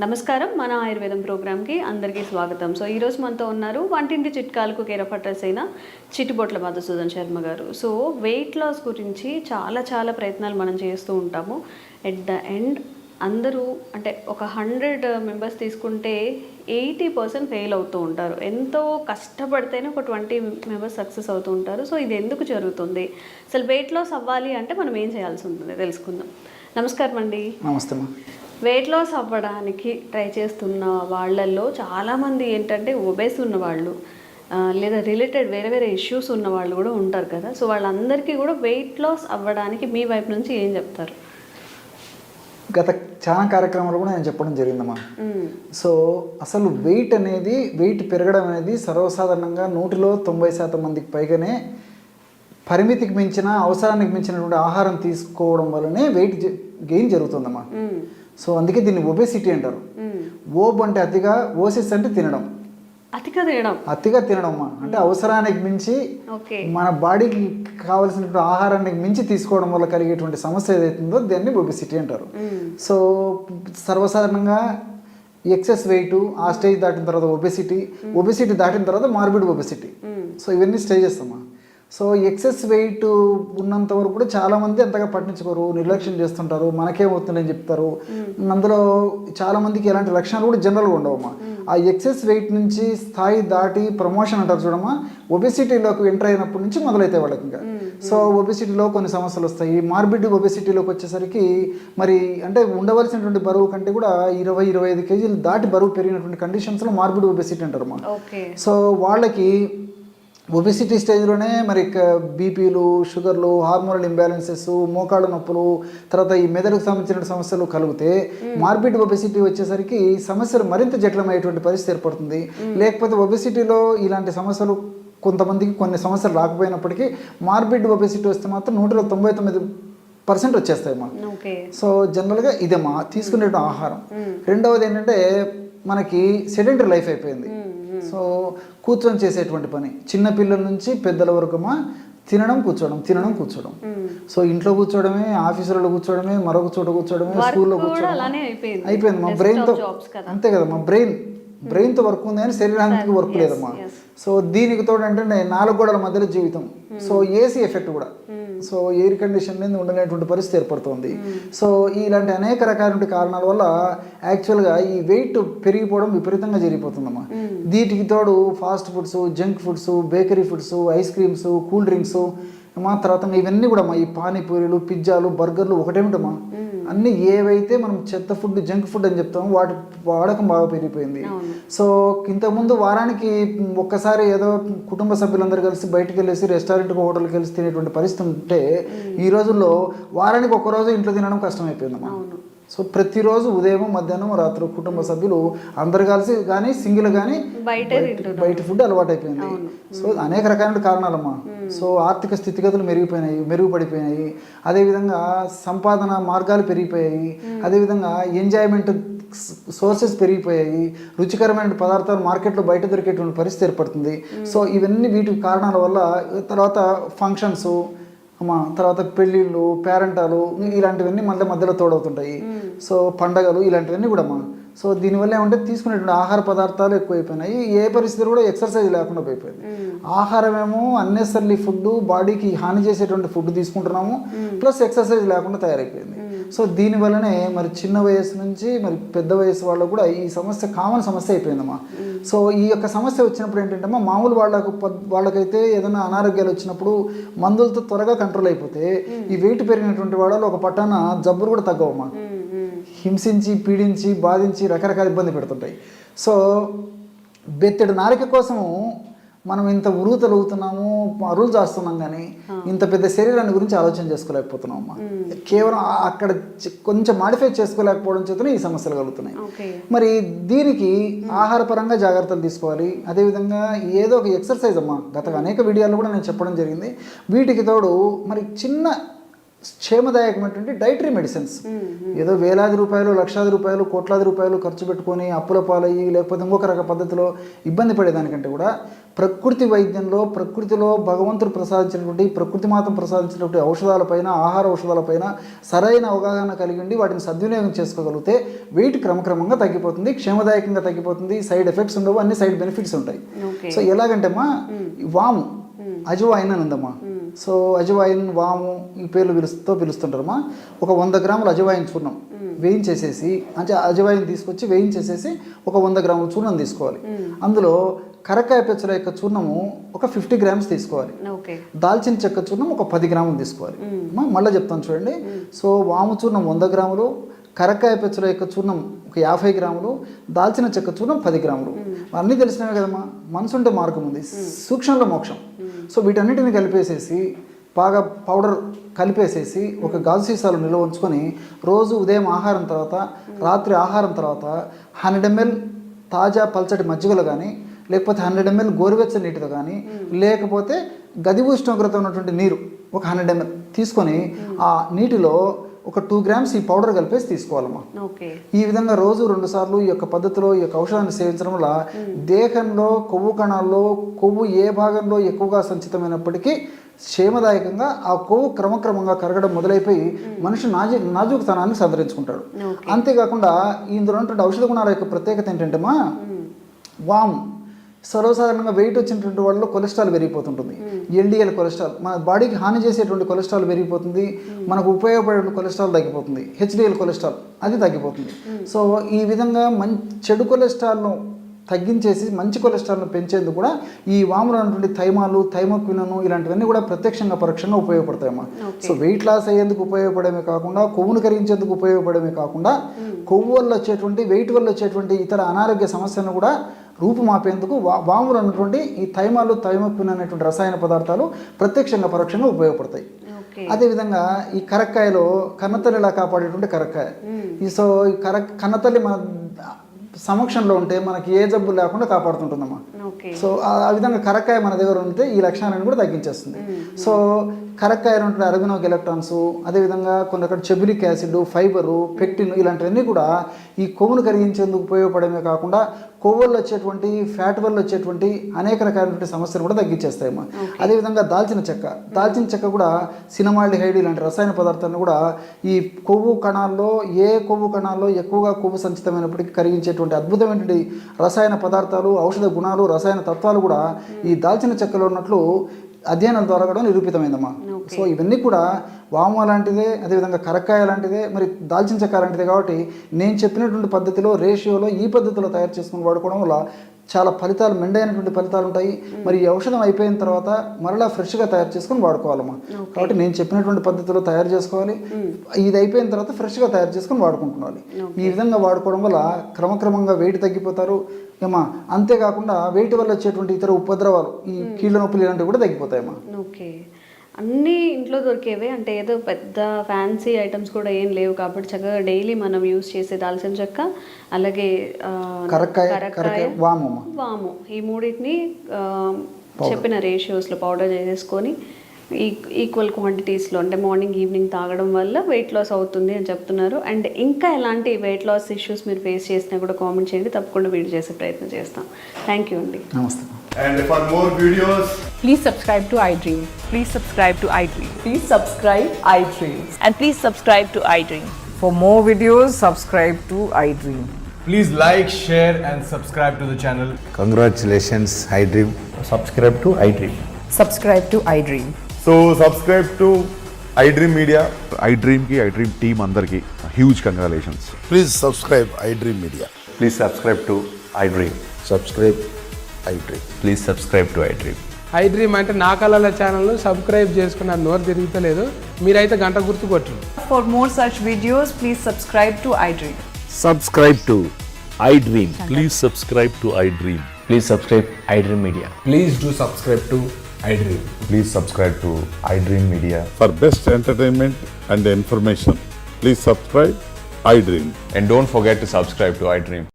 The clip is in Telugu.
నమస్కారం. మన ఆయుర్వేదం ప్రోగ్రామ్కి అందరికీ స్వాగతం. సో ఈరోజు మనతో ఉన్నారు వంటింటి చిట్కాలకు కేరఫటర్స్ అయిన చిట్టిబొట్ల మధుసూదన్ శర్మ గారు. సో వెయిట్ లాస్ గురించి చాలా ప్రయత్నాలు మనం చేస్తూ ఉంటాము. ఎట్ ద ఎండ్ అందరూ అంటే ఒక 100 మెంబర్స్ తీసుకుంటే 80% ఫెయిల్ అవుతూ ఉంటారు. ఎంతో కష్టపడితేనే ఒక 20 మెంబర్స్ సక్సెస్ అవుతూ ఉంటారు. సో ఇది ఎందుకు జరుగుతుంది, అసలు వెయిట్ లాస్ అవ్వాలి అంటే మనం ఏం చేయాల్సి ఉంటుంది తెలుసుకుందాం. నమస్కారం అండి. నమస్తే. వెయిట్ లాస్ అవ్వడానికి ట్రై చేస్తున్న వాళ్ళల్లో చాలామంది ఏంటంటే ఒబేస్ ఉన్నవాళ్ళు లేదా రిలేటెడ్ వేరే ఇష్యూస్ ఉన్న వాళ్ళు కూడా ఉంటారు కదా. సో వాళ్ళందరికీ కూడా వెయిట్ లాస్ అవ్వడానికి మీ వైపు నుంచి ఏం చెప్తారు? గత చాలా కార్యక్రమాలు కూడా నేను చెప్పడం జరిగిందమ్మా. సో అసలు వెయిట్ పెరగడం అనేది సర్వసాధారణంగా 90% మందికి పైగానే పరిమితికి మించిన అవసరానికి మించినటువంటి ఆహారం తీసుకోవడం వల్లనే వెయిట్ గెయిన్ జరుగుతుందమ్మా. సో అందుకే దీన్ని ఒబేసిటీ అంటారు. ఓబ్ అంటే అతిగా, ఓసిస్ అంటే తినడం, అతిగా తినడం అమ్మా. అంటే అవసరానికి మించి మన బాడీకి కావాల్సినటువంటి ఆహారానికి మించి తీసుకోవడం వల్ల కలిగేటువంటి సమస్య ఏదైతుందో దాన్ని ఒబేసిటీ అంటారు. సో సర్వసాధారణంగా ఎక్సెస్ వెయిట్ ఆ స్టేజ్ దాటిన తర్వాత ఒబేసిటీ దాటిన తర్వాత మార్బిడ్ ఒబేసిటీ. సో ఇవన్నీ స్టేజెస్ అమ్మా. సో ఎక్సెస్ వెయిట్ ఉన్నంత వరకు కూడా చాలామంది అంతగా పట్టించుకోరు, నిర్లక్ష్యం చేస్తుంటారు, మనకేమవుతుందని చెప్తారు. అందులో చాలామందికి ఎలాంటి లక్షణాలు కూడా జనరల్గా ఉండవమ్మా. ఆ ఎక్సెస్ వెయిట్ నుంచి స్థాయి దాటి ప్రమోషన్ అంటారు చూడమ్మా, ఒబెసిటీలోకి ఎంటర్ అయినప్పటి నుంచి మొదలవుతాయి వాళ్ళకి. ఇంకా సో ఒబెసిటీలో కొన్ని సమస్యలు వస్తాయి. మార్బిడ్ ఒబెసిటీలోకి వచ్చేసరికి మరి అంటే ఉండవలసినటువంటి బరువు కంటే కూడా 20-25 కేజీలు దాటి బరువు పెరిగినటువంటి కండిషన్స్లో మార్బిడ్ ఒబెసిటీ అంటారమ్మా. సో వాళ్ళకి ఒబెసిటీ స్టేజ్లోనే మరి బీపీలు, షుగర్లు, హార్మోనల్ ఇంబ్యాలెన్సెస్, మోకాళ్ళ నొప్పులు, తర్వాత ఈ మెదడుకు సంబంధించిన సమస్యలు కలిగితే మార్బిడ్ ఒబెసిటీ వచ్చేసరికి సమస్యలు మరింత జటిలమయ్యేటువంటి పరిస్థితి ఏర్పడుతుంది. లేకపోతే ఒబెసిటీలో ఇలాంటి సమస్యలు కొంతమందికి కొన్ని సమస్యలు రాకపోయినప్పటికీ మార్బిడ్ ఒబెసిటీ వస్తే మాత్రం 199% వచ్చేస్తాయమ్మా. సో జనరల్గా ఇదేమ్మా తీసుకునే ఆహారం. రెండవది ఏంటంటే మనకి సెడెంటరీ లైఫ్ అయిపోయింది. సో కూర్చొని చేసేటువంటి పని, చిన్న పిల్లల నుంచి పెద్దల వరకు తినడం కూర్చోవడం. సో ఇంట్లో కూర్చోవడమే, ఆఫీసులలో కూర్చోవడమే, మరొక చోట కూర్చోవడమే, స్కూల్లో కూర్చోవడం అయిపోయింది. మా బ్రెయిన్తో అంతే కదా, మా బ్రెయిన్తో వర్క్ ఉంది కానీ శరీరానికి వర్క్ లేదమ్మా. సో దీనికి తోడు అంటే 4 గోడల మధ్యలో జీవితం. సో ఏసీ ఎఫెక్ట్ కూడా, సో ఎయిర్ కండిషన్ మీద ఉండలేటువంటి పరిస్థితి ఏర్పడుతుంది. సో ఇలాంటి అనేక రకాల కారణాల వల్ల యాక్చువల్గా ఈ వెయిట్ పెరిగిపోవడం విపరీతంగా జరిగిపోతుందమ్మా. వీటికి తోడు fast foods, junk foods, bakery foods, ice creams, cool drinks, తర్వాత ఇవన్నీ కూడా ఈ పానీపూరీలు, పిజ్జాలు, బర్గర్లు ఒకటేమిటమ్మా, అన్నీ ఏవైతే మనం చెత్త ఫుడ్, జంక్ ఫుడ్ అని చెప్తామో వాటి వాడకం బాగా పెరిగిపోయింది. సో ఇంతకుముందు వారానికి ఒక్కసారి ఏదో కుటుంబ సభ్యులందరూ కలిసి బయటకు వెళ్ళేసి రెస్టారెంట్కి, హోటల్కి వెళ్ళి తినేటువంటి పరిస్థితి ఉంటే ఈ రోజుల్లో వారానికి ఒక్కరోజు ఇంట్లో తినడం కష్టమైపోయిందమ్మా. సో ప్రతిరోజు ఉదయం, మధ్యాహ్నం, రాత్రి కుటుంబ సభ్యులు అందరు కలిసి కానీ సింగిల్ కానీ బయట ఫుడ్ అలవాటు అయిపోయింది. సో అనేక రకాల కారణాలమ్మా. సో ఆర్థిక స్థితిగతులు మెరుగుపడిపోయినాయి, అదేవిధంగా సంపాదన మార్గాలు పెరిగిపోయాయి, అదేవిధంగా ఎంజాయ్మెంట్ సోర్సెస్ పెరిగిపోయాయి, రుచికరమైన పదార్థాలు మార్కెట్లో బయట దొరికేటువంటి పరిస్థితి ఏర్పడుతుంది. సో ఇవన్నీ వీటి కారణాల వల్ల తర్వాత ఫంక్షన్స్, తర్వాత పెళ్ళిళ్ళు, పేరెంటాలు ఇలాంటివన్నీ మధ్యలో తోడవుతుంటాయి. సో పండగలు ఇలాంటివన్నీ కూడా సో దీనివల్ల ఏమంటే తీసుకునేటువంటి ఆహార పదార్థాలు ఎక్కువైపోయినాయి. ఏ పరిస్థితులు కూడా ఎక్సర్సైజ్ లేకుండా అయిపోయింది. ఆహారమేమో అన్నెసరీ ఫుడ్, బాడీకి హాని చేసేటువంటి ఫుడ్ తీసుకుంటున్నాము, ప్లస్ ఎక్సర్సైజ్ లేకుండా తయారైపోయింది. సో దీనివల్లనే మరి చిన్న వయసు నుంచి మరి పెద్ద వయసు వాళ్ళకు కూడా ఈ సమస్య కామన్ సమస్య అయిపోయిందమ్మా. సో ఈ యొక్క సమస్య వచ్చినప్పుడు ఏంటంటే మామూలు వాళ్ళకైతే ఏదైనా అనారోగ్యాలు వచ్చినప్పుడు మందులతో త్వరగా కంట్రోల్ అయిపోతే ఈ వెయిట్ పెరిగినటువంటి వాళ్ళు ఒక పట్టాన జబ్బులు కూడా తగ్గవమ్మా. హింసించి, పీడించి, బాధించి రకరకాల ఇబ్బంది పెడుతుంటాయి. సో బెత్తెడు నారిక కోసము మనం ఇంత ఉరుగుతలుగుతున్నాము, అరువులు చేస్తున్నాం కానీ ఇంత పెద్ద శరీరాన్ని గురించి ఆలోచన చేసుకోలేకపోతున్నాం అమ్మా. కేవలం అక్కడ కొంచెం మాడిఫై చేసుకోలేకపోవడం చేతనే ఈ సమస్యలు కలుగుతున్నాయి. మరి దీనికి ఆహారపరంగా జాగ్రత్తలు తీసుకోవాలి. అదేవిధంగా ఏదో ఒక ఎక్సర్సైజ్ అమ్మా, గత అనేక వీడియోల్లో కూడా నేను చెప్పడం జరిగింది. వీటికి తోడు మరి చిన్న క్షేమదాయకమైనటువంటి డైటరీ మెడిసిన్స్. ఏదో వేలాది రూపాయలు, లక్షలాది రూపాయలు, కోట్లాది రూపాయలు ఖర్చు పెట్టుకొని అప్పుల పాలయ్యి లేకపోతే ఇంకొక రక పద్ధతిలో ఇబ్బంది పడేదానికంటే కూడా ప్రకృతి వైద్యంలో, ప్రకృతిలో భగవంతుడు ప్రసాదించినటువంటి, ప్రకృతి మాతం ప్రసాదించినటువంటి ఔషధాలపైన, ఆహార ఔషధాలపైన సరైన అవగాహన కలిగి ఉండి వాటిని సద్వినియోగం చేసుకోగలిగితే వెయిట్ క్రమక్రమంగా తగ్గిపోతుంది, క్షేమదాయకంగా తగ్గిపోతుంది, సైడ్ ఎఫెక్ట్స్ ఉండవు, అన్ని సైడ్ బెనిఫిట్స్ ఉంటాయి. సో ఎలాగంటే అమ్మా వాము, అజవాయిన్ అని ఉందమ్మా. సో అజవాయిన్, వాము ఈ పేర్లు పిలుస్తుంటారమ్మా. ఒక 100 గ్రాముల అజవాయిన్ చూర్ణం వేయించేసేసి, అంటే అజవాయిన్ తీసుకొచ్చి వేయించేసేసి ఒక 100 గ్రాముల చూర్ణం తీసుకోవాలి. అందులో కరక్కాయ పెచ్చల యొక్క చూర్ణము ఒక 50 గ్రామ్స్ తీసుకోవాలి. దాల్చిన చెక్క చూర్ణం ఒక 10 గ్రాములు తీసుకోవాలి. మళ్ళీ చెప్తాను చూడండి. సో వాము చూర్ణం 100 గ్రాములు, కరక్కాయ పెచ్చల యొక్క చూర్ణం ఒక 50 గ్రాములు, దాల్చిన చెక్క చూర్ణం 10 గ్రాములు. అన్నీ తెలిసినవే కదమ్మా. మనసు ఉంటే మార్గం ఉంది, సూక్ష్మంలో మోక్షం. సో వీటన్నిటిని కలిపేసేసి బాగా పౌడర్ కలిపేసేసి ఒక గాజు సీసాలో నిల్వ ఉంచుకొని రోజు ఉదయం ఆహారం తర్వాత, రాత్రి ఆహారం తర్వాత 100 ml తాజా పల్చటి మజ్జిగలో కానీ, లేకపోతే 100 ml గోరువెచ్చని నీటితో కానీ, లేకపోతే గది ఉష్ణోగ్రత ఉన్నటువంటి నీరు ఒక 100 ml తీసుకొని ఆ నీటిలో ఒక 2 గ్రామ్స్ ఈ పౌడర్ కలిపేసి తీసుకోవాలమ్మా. ఈ విధంగా రోజు 2 సార్లు ఈ యొక్క పద్ధతిలో ఈ యొక్క ఔషధాన్ని సేవించడం వల్ల దేహంలో కొవ్వు కణాల్లో కొవ్వు ఏ భాగంలో ఎక్కువగా సంచితమైనప్పటికీ క్షేమదాయకంగా ఆ కొవ్వు క్రమక్రమంగా కరగడం మొదలైపోయి మనిషి నాజూకుతనాన్ని సంతరించుకుంటాడు. అంతేకాకుండా ఇందులో ఉన్నటువంటి ఔషధ గుణాల యొక్క ప్రత్యేకత ఏంటంటేమా, వామ్ సర్వసాధారణంగా వెయిట్ వచ్చినటువంటి వాళ్ళలో కొలెస్ట్రాల్ పెరిగిపోతుంటుంది. ఎల్డిఎల్ కొలెస్ట్రాల్, మన బాడీకి హాని చేసేటువంటి కొలెస్ట్రాల్ పెరిగిపోతుంది, మనకు ఉపయోగపడే కొలెస్ట్రాల్ తగ్గిపోతుంది. హెచ్డిఎల్ కొలెస్ట్రాల్ అది తగ్గిపోతుంది. సో ఈ విధంగా చెడు కొలెస్ట్రాల్ను తగ్గించేసి మంచి కొలెస్ట్రాల్ను పెంచేందుకు కూడా ఈ వాములో ఉన్నటువంటి థైమాలు, థైమోక్వినను ఇలాంటివన్నీ కూడా ప్రత్యక్షంగా పరోక్షంగా ఉపయోగపడతాయమ్మా. సో వెయిట్ లాస్ అయ్యేందుకు ఉపయోగపడమే కాకుండా, కొవ్వును కరిగించేందుకు ఉపయోగపడమే కాకుండా, కొవ్వు వల్ల వచ్చేటువంటి, వెయిట్ వల్ల వచ్చేటువంటి ఇతర అనారోగ్య సమస్యలను కూడా రూపుమాపేందుకు వాములో ఉన్నటువంటి ఈ థైమాలు, థైమోక్విన్ అనేటువంటి రసాయన పదార్థాలు ప్రత్యక్షంగా పరోక్షంగా ఉపయోగపడతాయి. అదేవిధంగా ఈ కరక్కాయలో కన్నతల్లిలా కాపాడేటువంటి కరక్కాయ. సో ఈ కన్నతల్లి మన సమక్షంలో ఉంటే మనకి ఏ జబ్బు లేకుండా కాపాడుతుంటుందమ్మా. సో ఆ విధంగా కరక్కాయ మన దగ్గర ఉంటే ఈ లక్షణాలను కూడా తగ్గించేస్తుంది. సో కరక్కాయలో ఉంటే అరబినోక్ ఎలక్ట్రాన్స్, అదేవిధంగా కొన్ని రకాల చెబులిక్ యాసిడ్, ఫైబరు, పెక్టిన్ ఇలాంటివన్నీ కూడా ఈ కొవ్వును కరిగించేందుకు ఉపయోగపడమే కాకుండా కొవ్వు వల్ల వచ్చేటువంటి, ఫ్యాట్ వల్ల వచ్చేటువంటి అనేక రకాలైనటువంటి సమస్యలు కూడా తగ్గించేస్తాయమ్మా. అదేవిధంగా దాల్చిన చెక్క కూడా సినమాల్డిహైడ్ ఇలాంటి రసాయన పదార్థాలను కూడా ఈ కొవ్వు కణాల్లో, ఏ కొవ్వు కణాల్లో ఎక్కువగా కొవ్వు సంచితమైనప్పటికీ కరిగించేటువంటి అద్భుతమైనటువంటి రసాయన పదార్థాలు, ఔషధ గుణాలు, రసాయన తత్వాలు కూడా ఈ దాల్చిన చెక్కలో ఉన్నట్లు అధ్యయనాల ద్వారా కూడా నిరూపితమైందమ్మా. సో ఇవన్నీ కూడా వాము లాంటిదే, అదేవిధంగా కరక్కాయ లాంటిదే, మరి దాల్చిన చెక్క లాంటిదే. కాబట్టి నేను చెప్పినటువంటి పద్ధతిలో, రేషియోలో, ఈ పద్ధతిలో తయారు చేసుకుని వాడుకోవడం వల్ల చాలా ఫలితాలు, మెండైనటువంటి ఫలితాలు ఉంటాయి. మరి ఈ ఔషధం అయిపోయిన తర్వాత మరలా ఫ్రెష్గా తయారు చేసుకొని వాడుకోవాలమ్మా. కాబట్టి నేను చెప్పినటువంటి పద్ధతిలో తయారు చేసుకోవాలి, ఇది అయిపోయిన తర్వాత ఫ్రెష్గా తయారు చేసుకొని వాడుకుంటున్నాను. ఈ విధంగా వాడుకోవడం వల్ల క్రమక్రమంగా వెయిట్ తగ్గిపోతారు ఏమా. అంతేకాకుండా వెయిట్ వల్ల వచ్చేటువంటి ఇతర ఉపద్రవాలు, ఈ కీళ్ళ నొప్పులు ఇలాంటివి కూడా తగ్గిపోతాయమ్మా. ఓకే, అన్నీ ఇంట్లో దొరికేవే, అంటే ఏదో పెద్ద ఫ్యాన్సీ ఐటమ్స్ కూడా ఏం లేవు. కాబట్టి చక్కగా డైలీ మనం యూజ్ చేసే దాల్చిన చెక్క, అలాగే కరక్కాయ, వాము ఈ మూడింటిని చెప్పిన రేషియోస్లో పౌడర్ చేసేసుకొని ఈక్వల్ క్వాంటిటీస్లో, అంటే మార్నింగ్ ఈవినింగ్ తాగడం వల్ల వెయిట్ లాస్ అవుతుంది అని చెప్తున్నారు. అండ్ ఇంకా ఎలాంటి వెయిట్ లాస్ ఇష్యూస్ మీరు ఫేస్ చేసినా కూడా కామెంట్ చేయండి, తప్పకుండా వీడియో చేసే ప్రయత్నం చేస్తాం. థ్యాంక్ యూ అండి. నమస్తే. And for more videos, please subscribe to iDream. Please subscribe to iDream. Please subscribe iDream. And please subscribe to iDream. For more videos, subscribe to iDream. please like, share and subscribe to the channel. Congratulations, iDream. Subscribe to iDream. Subscribe to iDream. So subscribe to iDream Media. iDream ki iDream team andarki huge congratulations. Please subscribe iDream Media. Please subscribe to iDream. Subscribe iDream. Please subscribe to iDream. iDream అంటే నా కళల ఛానల్ను సబ్స్క్రైబ్ చేసుకున్న నోరు తిరుగుతలేదు, మీరైతే గంట గుర్తు కొట్టండి. For more such videos, please subscribe to iDream. Subscribe to iDream. Please subscribe to iDream. Please subscribe iDream Media. Please do subscribe to iDream. Please subscribe to iDream Media. For best entertainment and information, please subscribe iDream. And don't forget to subscribe to iDream.